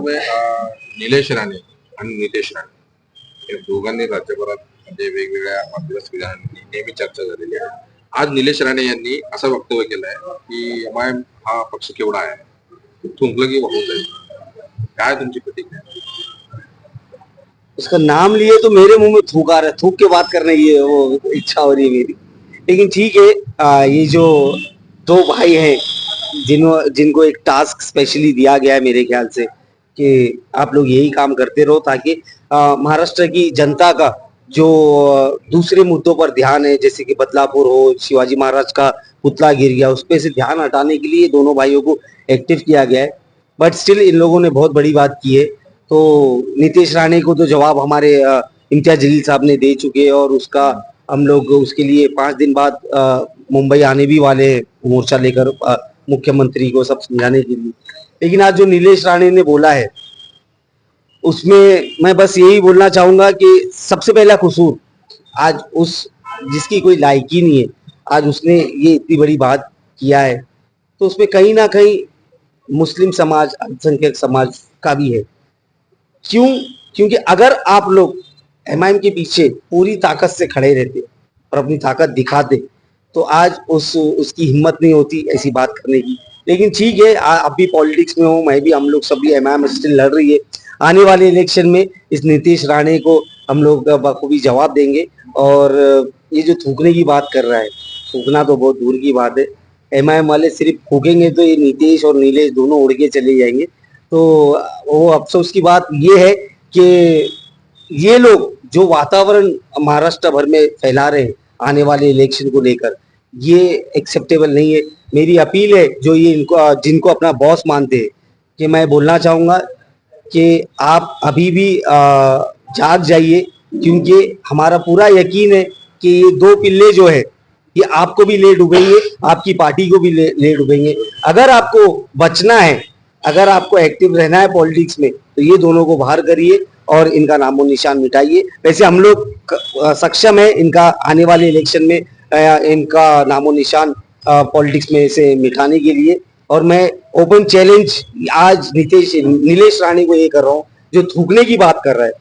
त्यामुळे निलेश राणे आणि नितेश राणे या दोघांनी राज्यभरात म्हणजे वेगवेगळ्या माध्यमांनी नेहमी चर्चा झालेली आहे. आज निलेश राणे यांनी असं वक्तव्य केलं आहे की एमआयएम हा पक्ष केवढा आहे, थुंकलं की वाहून जाईल. काय तुमची प्रतिक्रिया? उसका नाम लिए तो मेरे मुंह में थूक आ रहा है, थूक के बात करने की वो इच्छा हो रही है मेरी। लेकिन ठीक है, ये जो दो भाई हैं जिनको एक टास्क स्पेशली दिया गया है मेरे ख्याल से कि आप लोग यही काम करते रहो ताकि महाराष्ट्र की जनता का जो दूसरे मुद्दों पर ध्यान है, जैसे कि बदलापुर हो, शिवाजी महाराज का पुतला गिर गया, उस पे से ध्यान हटाने के लिए दोनों भाइयों को एक्टिव किया गया है। बट स्टिल इन लोगों ने बहुत बड़ी बात की है। तो नीतीश राणे को तो जवाब हमारे इम्तियाज जलील साहब ने दे चुके हैं और उसका हम लोग उसके लिए 5 दिन बाद मुंबई आने भी वाले हैं मोर्चा लेकर मुख्यमंत्री को सब समझाने के लिए। लेकिन आज जो नीलेश राणे ने बोला है उसमें मैं बस यही बोलना चाहूंगा कि सबसे पहला कसूर आज उस जिसकी कोई लायकी नहीं है, आज उसने ये इतनी बड़ी बात किया है, तो उसमें कहीं ना कहीं मुस्लिम समाज, अल्पसंख्यक समाज का भी है। क्यों? क्योंकि अगर आप लोग एमआईएम के पीछे पूरी ताकत से खड़े रहते और अपनी ताकत दिखाते तो आज उसकी हिम्मत नहीं होती ऐसी बात करने की। लेकिन ठीक है, आप भी पॉलिटिक्स में हो, मैं भी, हम लोग सभी, एमआईएम स्टिल लड़ रही है। आने वाले इलेक्शन में इस नीतीश राणे को हम लोग बखूबी जवाब देंगे। और ये जो थूकने की बात कर रहा है, थूकना तो बहुत दूर की बात है। एमआईएम वाले सिर्फ फूकेंगे तो ये नीतीश और नीलेश दोनों उड़ के चले जाएंगे। तो वो अफसोस की बात ये है कि ये लोग जो वातावरण महाराष्ट्र भर में फैला रहे हैं आने वाले इलेक्शन को लेकर, ये एक्सेप्टेबल नहीं है। मेरी अपील है जो ये इनको जिनको अपना बॉस मानते हैं कि मैं बोलना चाहूंगा कि आप अभी भी जाग जाइए, क्योंकि हमारा पूरा यकीन है कि ये दो पिल्ले जो है ये आपको भी ले डूबेंगे, आपकी पार्टी को भी ले डूबेंगे। अगर आपको बचना है, अगर आपको एक्टिव रहना है पॉलिटिक्स में, तो ये दोनों को बाहर करिए और इनका नामो निशान मिटाइए। वैसे हम लोग सक्षम है इनका आने वाले इलेक्शन में इनका नामो निशान पॉलिटिक्स में से मिटाने के लिए। और मैं ओपन चैलेंज आज नीलेश राणे को ये कर रहा हूँ जो थूकने की बात कर रहा है,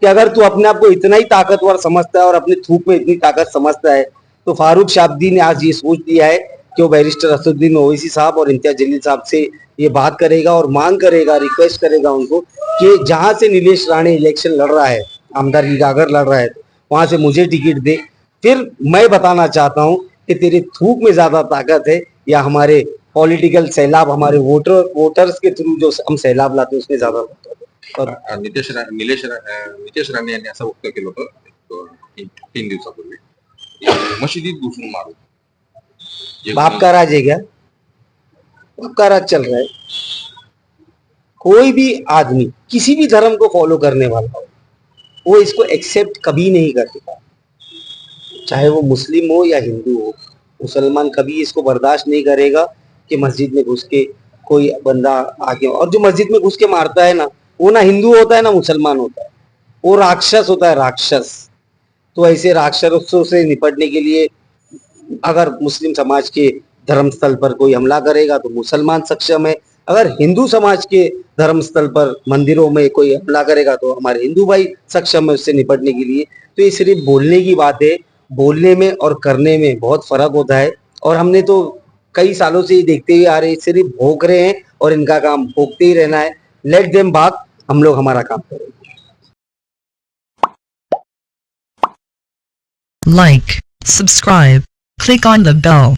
कि अगर तू अपने आप को इतना ही ताकतवर समझता है और अपने थूक में इतनी ताकत समझता है, तो फारूक शाब्दी ने आज ये सोच दिया है कि वो बैरिस्टर असदुद्दीन ओवैसी साहब और इम्तियाज जलील साहब से ये बात करेगा और मांग करेगा, रिक्वेस्ट करेगा उनको कि जहां से नीलेश राणे इलेक्शन लड़ रहा है, आमदारगी का अगर लड़ रहा है, वहां से मुझे टिकट दे। फिर मैं बताना चाहता हूं कि तेरे थूक में ज्यादा ताकत है या हमारे पॉलिटिकल सैलाब, हमारे वोटर्स के थ्रू जो हम सैलाब लाते हैं उसमें ज्यादा ताकत है। नितेश राणे यांनी असं वक्तव्य केलं होतं 3 दिवसापूर्वी, मशिदीत घुसून मारू। बाप का राज है क्या? बाप का राज चल रहा है। कोई भी आदमी किसी भी धर्म को फॉलो करने वाला हो, वो इसको एक्सेप्ट कभी नहीं करता, चाहे वो मुस्लिम हो या हिंदू हो। मुसलमान कभी इसको बर्दाश्त नहीं करेगा कि मस्जिद में घुस के कोई बंदा आके, और जो मस्जिद में घुस के मारता है ना, वो ना हिंदू होता है ना मुसलमान होता है, वो राक्षस होता है, राक्षस। तो ऐसे राक्षसों से निपटने के लिए अगर मुस्लिम समाज के धर्म स्थल पर कोई हमला करेगा तो मुसलमान सक्षम है, अगर हिंदू समाज के धर्म स्थल पर मंदिरों में कोई हमला करेगा तो हमारे हिंदू भाई सक्षम है उससे निपटने के लिए। तो ये सिर्फ बोलने की बात है, बोलने में और करने में बहुत फर्क होता है। और हमने तो कई सालों से ये देखते हुए आ रहे, सिर्फ भोंक रहे हैं और इनका काम भोंकते ही रहना है। लेट देम भाग, हम लोग हमारा काम करेंगे। Like, subscribe, click on the bell.